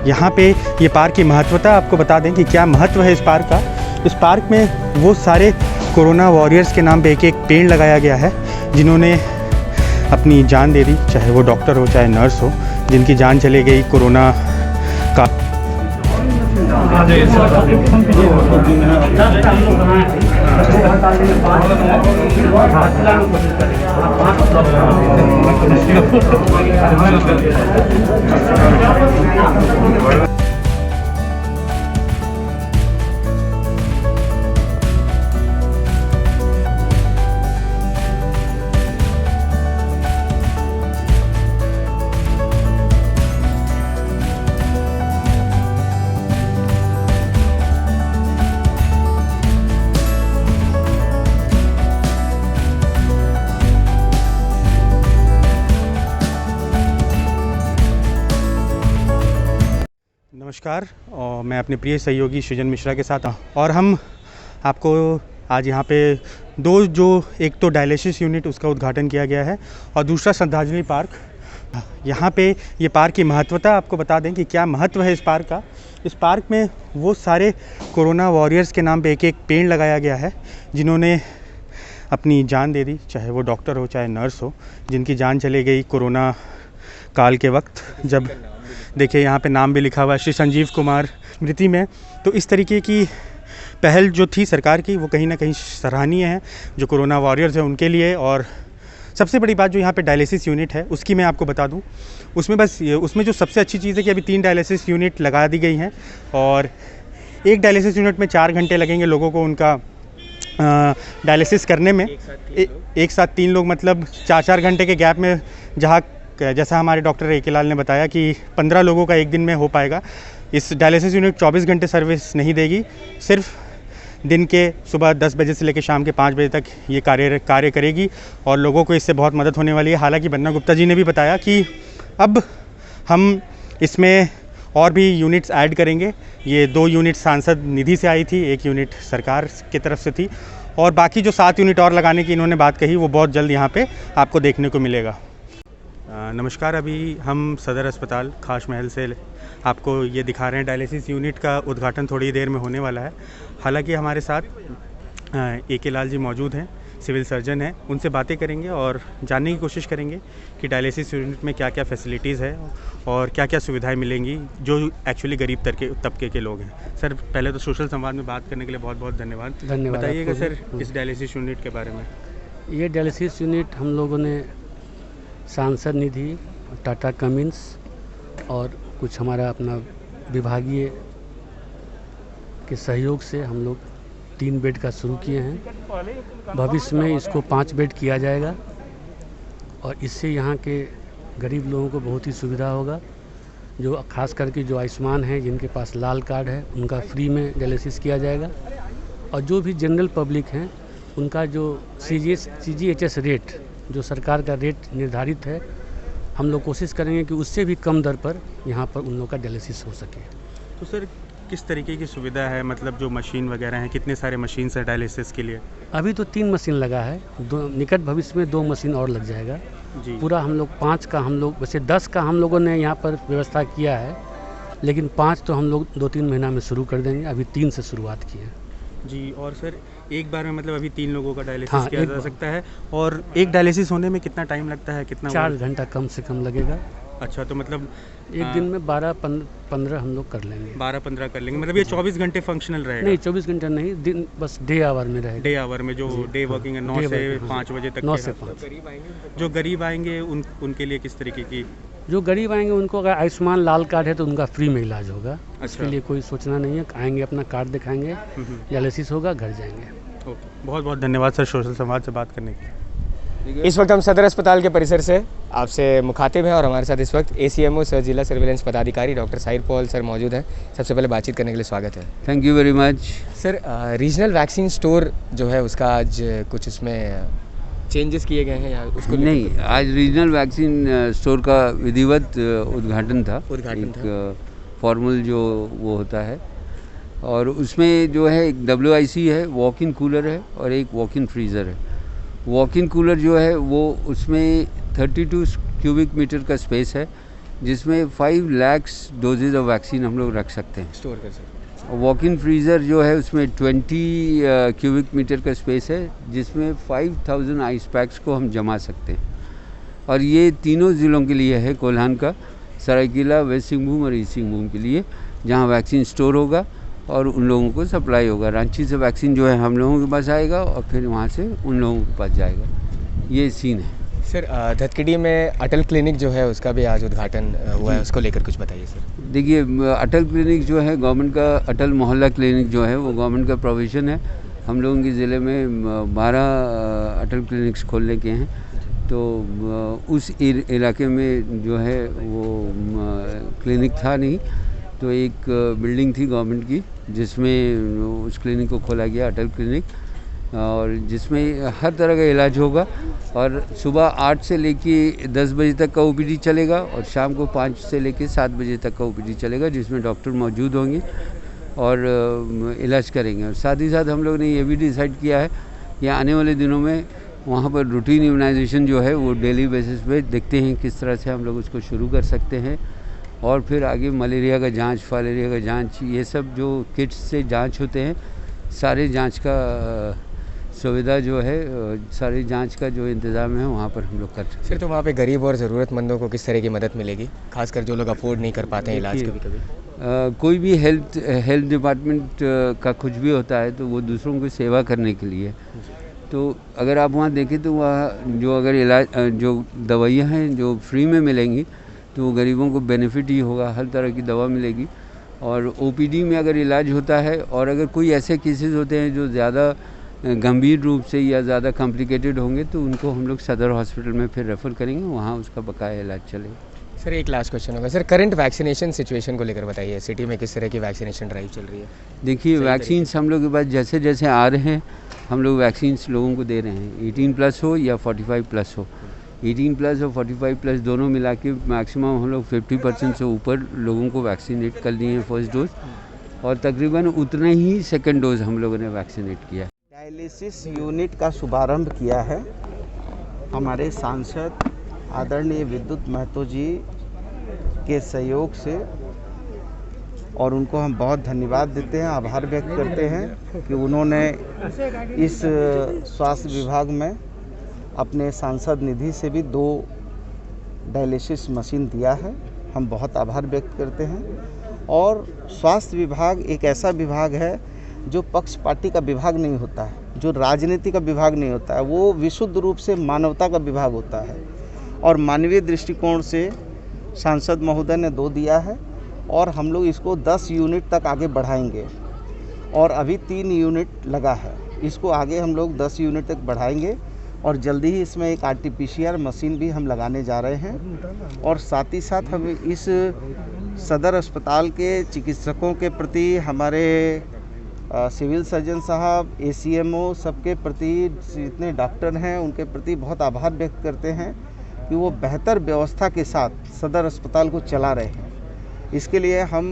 यहाँ पे ये पार्क की महत्वता आपको बता दें कि क्या महत्व है इस पार्क का। इस पार्क में वो सारे कोरोना वॉरियर्स के नाम पे एक एक पेड़ लगाया गया है जिन्होंने अपनी जान दे दी, चाहे वो डॉक्टर हो चाहे नर्स हो, जिनकी जान चली गई कोरोना का। नमस्कार, और मैं अपने प्रिय सहयोगी सृजन मिश्रा के साथ और हम आपको आज यहाँ पे एक तो डायलिसिस यूनिट उसका उद्घाटन किया गया है और दूसरा श्रद्धांजलि पार्क। यहाँ पे ये पार्क की महत्वता आपको बता दें कि क्या महत्व है इस पार्क का। इस पार्क में वो सारे कोरोना वॉरियर्स के नाम पे एक एक पेड़ लगाया गया है जिन्होंने अपनी जान दे दी, चाहे वो डॉक्टर हो चाहे नर्स हो, जिनकी जान चली गई कोरोना काल के वक्त। जब देखिए यहाँ पे नाम भी लिखा हुआ है श्री संजीव कुमार स्मृति में। तो इस तरीके की पहल जो थी सरकार की वो कहीं ना कहीं सराहनीय है, जो कोरोना वॉरियर्स हैं उनके लिए। और सबसे बड़ी बात जो यहाँ पे डायलिसिस यूनिट है उसकी मैं आपको बता दूँ, उसमें जो सबसे अच्छी चीज़ है कि अभी 3 डायलिसिस यूनिट लगा दी गई हैं और एक डायलिसिस यूनिट में 4 घंटे लगेंगे लोगों को उनका डायलिसिस करने में। एक साथ 3 लोग, मतलब 4-4 घंटे के गैप में, जैसा हमारे डॉक्टर ए के लाल ने बताया कि 15 लोगों का एक दिन में हो पाएगा। इस डायलिसिस यूनिट 24 घंटे सर्विस नहीं देगी, सिर्फ दिन के सुबह 10 बजे से लेकर शाम के 5 बजे तक ये कार्य करेगी और लोगों को इससे बहुत मदद होने वाली है। हालांकि बन्ना गुप्ता जी ने भी बताया कि अब हम इसमें और भी यूनिट्स ऐड करेंगे। ये 2 यूनिट सांसद निधि से आई थी, 1 यूनिट सरकार की तरफ से थी और बाकी जो 7 यूनिट और लगाने की इन्होंने बात कही वो बहुत जल्द यहाँ पे आपको देखने को मिलेगा। नमस्कार, अभी हम सदर अस्पताल खास महल से आपको ये दिखा रहे हैं। डायलिसिस यूनिट का उद्घाटन थोड़ी देर में होने वाला है। हालांकि हमारे साथ ए के लाल जी मौजूद हैं, सिविल सर्जन हैं, उनसे बातें करेंगे और जानने की कोशिश करेंगे कि डायलिसिस यूनिट में क्या क्या फैसिलिटीज़ है और क्या क्या सुविधाएं मिलेंगी जो एक्चुअली गरीब तबके के लोग हैं। सर, पहले तो सोशल संवाद में बात करने के लिए बहुत बहुत धन्यवाद। बताइएगा सर इस डायलिसिस यूनिट के बारे में। ये डायलिसिस यूनिट हम लोगों ने सांसद निधि, टाटा कमिंस और कुछ हमारा अपना विभागीय के सहयोग से हम लोग 3 बेड का शुरू किए हैं। भविष्य में इसको 5 बेड किया जाएगा और इससे यहाँ के गरीब लोगों को बहुत ही सुविधा होगा। जो खास करके जो आयुष्मान हैं, जिनके पास लाल कार्ड है, उनका फ्री में डायलिसिस किया जाएगा और जो भी जनरल पब्लिक हैं उनका जो CGHS रेट, जो सरकार का रेट निर्धारित है, हम लोग कोशिश करेंगे कि उससे भी कम दर पर यहाँ पर उन लोगों का डायलिसिस हो सके। तो सर किस तरीके की सुविधा है, मतलब जो मशीन वगैरह हैं, कितने सारे मशीन है डायलिसिस के लिए? अभी तो 3 मशीन लगा है, निकट भविष्य में 2 मशीन और लग जाएगा जी। पूरा हम लोग 5 का, हम लोग वैसे 10 का हम लोगों ने यहाँ पर व्यवस्था किया है, लेकिन 5 तो हम लोग 2-3 महीना में शुरू कर देंगे। अभी 3 से शुरुआत की है जी। और सर एक बार में मतलब अभी 3 लोगों का डायलिसिस किया जा सकता है और एक डायलिसिस होने में कितना टाइम लगता है? 4 घंटा कम से कम लगेगा। अच्छा, तो मतलब एक दिन में 12-15 हम लोग कर लेंगे। 12-15 कर लेंगे, मतलब ये 24 घंटे फंक्शनल रहेगा? नहीं, 24 घंटे नहीं, दिन बस डे आवर में रहेगा। डे आवर में जो डे वर्किंग है 9 से 5 बजे तक। 9 से 5। जो गरीब आएंगे उनके लिए किस तरीके की? जो गरीब आएंगे उनको अगर आयुष्मान लाल कार्ड है तो उनका फ्री में इलाज होगा। इसके लिए कोई सोचना नहीं है, आएंगे अपना कार्ड दिखाएंगे, डायलिसिस होगा, घर जाएंगे। बहुत बहुत धन्यवाद सर सोशल संवाद से बात करने के लिए। इस वक्त हम सदर अस्पताल के परिसर से आपसे मुखातिब हैं और हमारे साथ इस वक्त ACMO सह जिला सर्विलेंस पदाधिकारी डॉक्टर साहिर पॉल सर मौजूद हैं। सबसे पहले बातचीत करने के लिए स्वागत है। Thank you very much sir. Regional vaccine store जो है उसका आज कुछ उसमें चेंजेस किए गए हैं या उसको नहीं, आज रीजनल वैक्सीन स्टोर का विधिवत उद्घाटन था। फॉर्मल जो वो होता है और उसमें जो है एक WIC है, वॉक इन कूलर है और एक वॉक इन फ्रीज़र है। वॉक इन कूलर जो है वो उसमें 32 क्यूबिक मीटर का स्पेस है जिसमें 5 लाख डोजेज ऑफ वैक्सीन हम लोग रख सकते हैं। स्टोर कर सकते वॉक इन फ्रीज़र जो है उसमें 20 क्यूबिक मीटर का स्पेस है, जिसमें 5000 आइस पैक्स को हम जमा सकते हैं। और ये तीनों ज़िलों के लिए है, कोल्हान का, सरायकेला, वेस्ट सिंहभूम और ईस्ट सिंहभूम के लिए, जहाँ वैक्सीन स्टोर होगा और उन लोगों को सप्लाई होगा। रांची से वैक्सीन जो है हम लोगों के पास आएगा और फिर वहाँ से उन लोगों के पास जाएगा। ये सीन है सर। धतकड़ी में अटल क्लिनिक जो है उसका भी आज उद्घाटन हुआ है, उसको लेकर कुछ बताइए सर। देखिए, अटल क्लिनिक जो है गवर्नमेंट का, अटल मोहल्ला क्लिनिक जो है वो गवर्नमेंट का प्रोविज़न है। हम लोगों के ज़िले में 12 अटल क्लिनिक्स खोलने के हैं। तो उस इलाके में जो है वो क्लिनिक था नहीं, तो एक बिल्डिंग थी गवर्नमेंट की जिसमें उस क्लिनिक को खोला गया, अटल क्लिनिक, और जिसमें हर तरह का इलाज होगा। और सुबह 8 से लेके 10 बजे तक का ओपीडी चलेगा और शाम को 5 से लेके 7 बजे तक का ओपीडी चलेगा, जिसमें डॉक्टर मौजूद होंगे और इलाज करेंगे। और साथ ही साथ हम लोग ने ये भी डिसाइड किया है कि आने वाले दिनों में वहाँ पर रूटीन इम्यूनाइजेशन जो है वो डेली बेसिस पे देखते हैं किस तरह से हम लोग उसको शुरू कर सकते हैं। और फिर आगे मलेरिया का जांच, फालेरिया का जांच, ये सब जो किट्स से जांच होते हैं, सारे जांच का सुविधा जो है, सारे जांच का जो इंतज़ाम है वहाँ पर हम लोग कर सकते हैं। सर, तो वहाँ पे गरीब और ज़रूरतमंदों को किस तरह की मदद मिलेगी, खासकर जो लोग अफोर्ड नहीं कर पाते हैं इलाज कभी-कभी? कोई भी हेल्थ डिपार्टमेंट का कुछ भी होता है तो वो दूसरों की सेवा करने के लिए। तो अगर आप वहाँ देखें तो वहाँ जो अगर इलाज, जो दवाइयाँ हैं जो फ्री में मिलेंगी तो वो गरीबों को बेनिफिट ही होगा, हर तरह की दवा मिलेगी। और ओपीडी में अगर इलाज होता है और अगर कोई ऐसे केसेस होते हैं जो ज़्यादा गंभीर रूप से या ज़्यादा कॉम्प्लिकेटेड होंगे तो उनको हम लोग सदर हॉस्पिटल में फिर रेफ़र करेंगे, वहाँ उसका बकाया इलाज चलेगा। सर, एक लास्ट क्वेश्चन होगा सर, करंट वैक्सीनेशन सिचुएशन को लेकर बताइए, सिटी में किस तरह की वैक्सीनेशन ड्राइव चल रही है? देखिए, वैक्सीन्स हम लोग के पास जैसे जैसे आ रहे हैं हम लोग वैक्सीन्स लोगों को दे रहे हैं, 18+ हो या 45+ हो। 18+ और 45+ दोनों मिला के मैक्सिमम हम लोग 50% से ऊपर लोगों को वैक्सीनेट कर लिए हैं फर्स्ट डोज, और तकरीबन उतना ही सेकंड डोज हम लोगों ने वैक्सीनेट किया। डायलिसिस यूनिट का शुभारंभ किया है हमारे सांसद आदरणीय विद्युत महतो जी के सहयोग से, और उनको हम बहुत धन्यवाद देते हैं, आभार व्यक्त करते हैं कि उन्होंने इस स्वास्थ्य विभाग में अपने सांसद निधि से भी 2 डायलिसिस मशीन दिया है। हम बहुत आभार व्यक्त करते हैं। और स्वास्थ्य विभाग एक ऐसा विभाग है जो पक्षपाती का विभाग नहीं होता है, जो राजनीति का विभाग नहीं होता है, वो विशुद्ध रूप से मानवता का विभाग होता है। और मानवीय दृष्टिकोण से सांसद महोदय ने 2 दिया है और हम लोग इसको 10 यूनिट तक आगे बढ़ाएंगे, और अभी 3 यूनिट लगा है, इसको आगे हम लोग 10 यूनिट तक बढ़ाएंगे। और जल्दी ही इसमें एक RT-PCR मशीन भी हम लगाने जा रहे हैं। और साथ ही साथ हम इस सदर अस्पताल के चिकित्सकों के प्रति, हमारे सिविल सर्जन साहब, ACMO सबके प्रति, जितने डॉक्टर हैं उनके प्रति बहुत आभार व्यक्त करते हैं कि वो बेहतर व्यवस्था के साथ सदर अस्पताल को चला रहे हैं। इसके लिए हम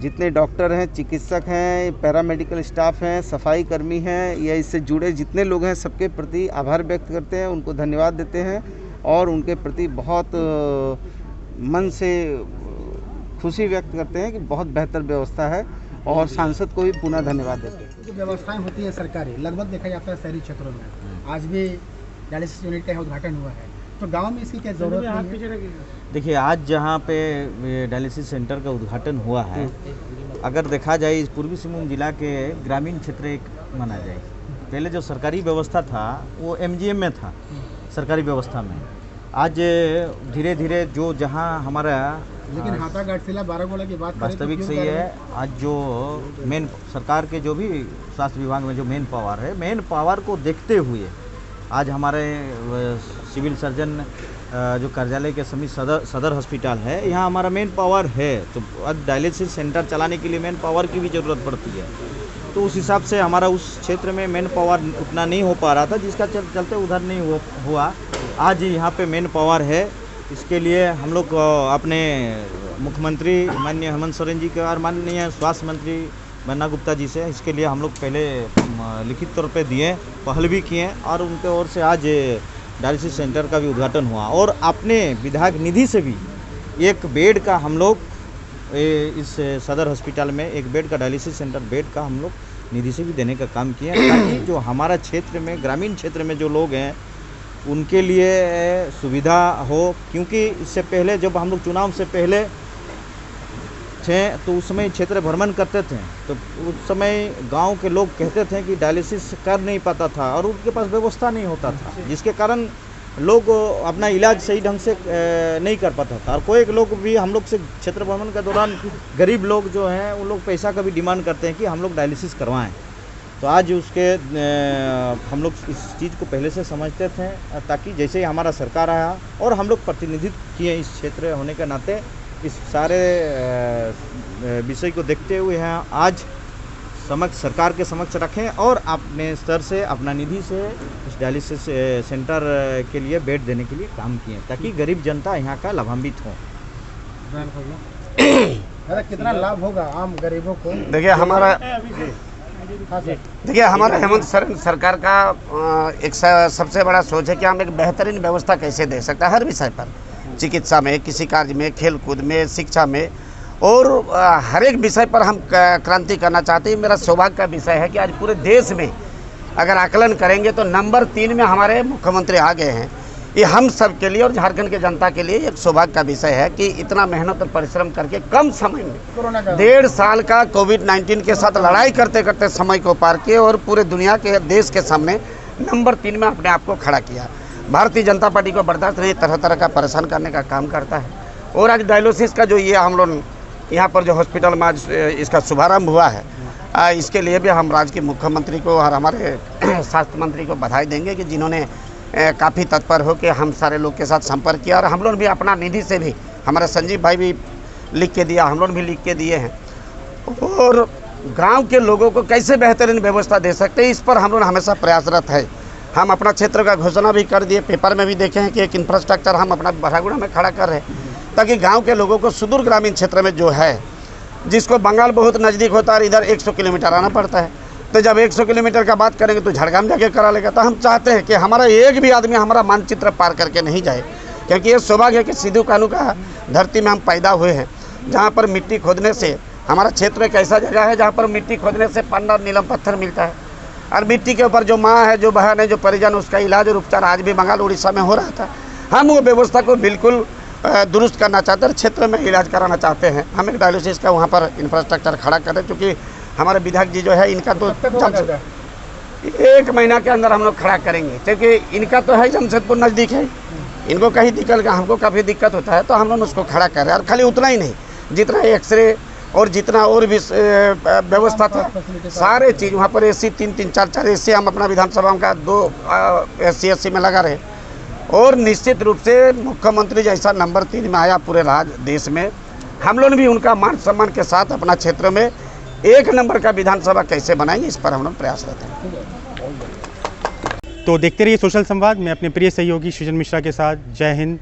जितने डॉक्टर हैं, चिकित्सक हैं, पैरामेडिकल स्टाफ हैं, सफाई कर्मी हैं, या इससे जुड़े जितने लोग हैं, सबके प्रति आभार व्यक्त करते हैं, उनको धन्यवाद देते हैं और उनके प्रति बहुत मन से खुशी व्यक्त करते हैं कि बहुत बेहतर व्यवस्था है, और सांसद को भी पुनः धन्यवाद देते हैं। जो व्यवस्थाएं होती है सरकारी, लगभग देखा जाता है शहरी क्षेत्रों में, आज भी डायलिसिस यूनिट का उद्घाटन हुआ है, तो गांव में इसकी क्या ज़रूरत है? देखिए, आज जहाँ पे डायलिसिस सेंटर का उद्घाटन हुआ है, अगर देखा जाए इस पूर्वी सिंहभूम जिला के ग्रामीण क्षेत्र एक माना जाए। पहले जो सरकारी व्यवस्था था वो MGM में था, सरकारी व्यवस्था में। आज धीरे धीरे जो जहाँ हमारा, लेकिन हाथा गाटसिला बारागोला की बात वास्तविक सही है, आज जो मेन सरकार के जो भी स्वास्थ्य विभाग में जो मेन पावर है, मेन पावर को देखते हुए आज हमारे सिविल सर्जन जो कार्यालय के समीप सदर हॉस्पिटल है, यहाँ हमारा मेन पावर है। तो अब डायलिसिस सेंटर चलाने के लिए मेन पावर की भी ज़रूरत पड़ती है, तो उस हिसाब से हमारा उस क्षेत्र में मेन पावर उतना नहीं हो पा रहा था, जिसका चलते उधर नहीं हुआ। आज यहाँ पे मेन पावर है। इसके लिए हम लोग अपने मुख्यमंत्री माननीय हेमंत सोरेन जी के और माननीय स्वास्थ्य मंत्री बन्ना गुप्ता जी से इसके लिए हम लोग पहले लिखित तौर पे दिए, पहल भी किए, और उनके ओर से आज डायलिसिस सेंटर का भी उद्घाटन हुआ। और अपने विधायक निधि से भी एक बेड का हम लोग इस सदर हॉस्पिटल में एक बेड का डायलिसिस सेंटर बेड का हम लोग निधि से भी देने का काम किए हैं, ताकि जो हमारा क्षेत्र में ग्रामीण क्षेत्र में जो लोग हैं उनके लिए सुविधा हो। क्योंकि इससे पहले जब हम लोग चुनाव से पहले थे तो उस समय क्षेत्र भ्रमण करते थे, तो उस समय गांव के लोग कहते थे कि डायलिसिस कर नहीं पाता था और उनके पास व्यवस्था नहीं होता था, जिसके कारण लोग अपना इलाज सही ढंग से नहीं कर पाता था। और कोई लोग भी हम लोग से क्षेत्र भ्रमण के दौरान गरीब लोग जो हैं उन लोग पैसा का भी डिमांड करते हैं कि हम लोग डायलिसिस करवाएं। तो आज उसके हम लोग इस चीज़ को पहले से समझते थे, ताकि जैसे ही हमारा सरकार आया और हम लोग प्रतिनिधित्व किए इस क्षेत्र होने के नाते इस सारे विषय को देखते हुए हैं आज समक्ष सरकार के समक्ष रखें और अपने स्तर से अपना निधि से इस डायलिसिस सेंटर के लिए बेड देने के लिए काम किए, ताकि गरीब जनता यहाँ का लाभान्वित हो। दादा कितना लाभ होगा आम गरीबों को? देखिए हमारा हेमंत सोरेन सरकार का एक सबसे बड़ा सोच है कि हम एक बेहतरीन व्यवस्था कैसे दे सकते हैं हर विषय पर, चिकित्सा में, किसी कार्य में, खेल कूद में, शिक्षा में, और हर एक विषय पर हम क्रांति करना चाहते हैं। मेरा सौभाग्य का विषय है कि आज पूरे देश में अगर आकलन करेंगे तो नंबर 3 में हमारे मुख्यमंत्री आ गए हैं। ये हम सब के लिए और झारखंड के जनता के लिए एक सौभाग्य का विषय है कि इतना मेहनत और परिश्रम करके कम समय में 1.5 साल का कोविड-19 के साथ लड़ाई करते करते समय को पार किए और पूरे दुनिया के देश के सामने नंबर 3 में अपने आप को खड़ा किया। भारतीय जनता पार्टी को बर्दाश्त नहीं, तरह तरह का परेशान करने का काम करता है। और आज डायलिसिस का जो ये हम लोग यहाँ पर जो हॉस्पिटल में आज इसका शुभारंभ हुआ है, इसके लिए भी हम राज्य के मुख्यमंत्री को और हमारे स्वास्थ्य मंत्री को बधाई देंगे कि जिन्होंने काफ़ी तत्पर हो के हम सारे लोग के साथ संपर्क किया। और हम लोग भी अपना निधि से भी, हमारे संजीव भाई भी लिख के दिया, हम लोग भी लिख के दिए हैं। और गांव के लोगों को कैसे बेहतरीन व्यवस्था दे सकते हैं, इस पर हम लोग हमेशा प्रयासरत है। हम अपना क्षेत्र का घोषणा भी कर दिए, पेपर में भी देखे हैं कि एक इंफ्रास्ट्रक्चर हम अपना बरागुड़ा में खड़ा कर रहे हैं, ताकि गांव के लोगों को सुदूर ग्रामीण क्षेत्र में जो है, जिसको बंगाल बहुत नज़दीक होता है, इधर 100 किलोमीटर आना पड़ता है, तो जब 100 किलोमीटर का बात करेंगे तो झड़गाम जाके करा लेगा। तो हम चाहते हैं कि हमारा एक भी आदमी हमारा मानचित्र पार करके नहीं जाए, क्योंकि ये सौभाग्य है कि सिद्धू कानू का धरती में हम पैदा हुए हैं, जहाँ पर मिट्टी खोदने से हमारा क्षेत्र एक ऐसा जगह है जहाँ पर मिट्टी खोदने से पन्ना और नीलम पत्थर मिलता है। और मिट्टी के ऊपर जो माँ है, जो बहन है, जो परिजन, उसका इलाज और उपचार आज भी बंगाल उड़ीसा में हो रहा था। हम वो व्यवस्था को बिल्कुल दुरुस्त करना चाहते हैं, क्षेत्र में इलाज कराना चाहते हैं। हम एक डायलिसिस का वहाँ पर इंफ्रास्ट्रक्चर खड़ा करें, क्योंकि हमारे विधायक जी जो है इनका तो 1 महीना के अंदर हम लोग खड़ा करेंगे, क्योंकि इनका तो है जमशेदपुर नज़दीक है, इनको कहीं दिक्कत, हमको काफ़ी दिक्कत होता है, तो हम लोग उसको खड़ा कर रहे हैं। और खाली उतना ही नहीं, जितना एक्सरे और जितना और भी व्यवस्था था, सारे चीज़ वहाँ पर AC 3-3, 4-4 AC हम अपना विधानसभा का 2 SC में लगा रहे। और निश्चित रूप से मुख्यमंत्री जैसा नंबर 3 में आया पूरे देश में, हम लोग भी उनका मान सम्मान के साथ अपना क्षेत्र में 1 नंबर का विधानसभा कैसे बनाएंगे, इस पर हम लोग प्रयासरत हैं। तो देखते रहिए सोशल संवाद में अपने प्रिय सहयोगी सृजन मिश्रा के साथ। जय हिंद।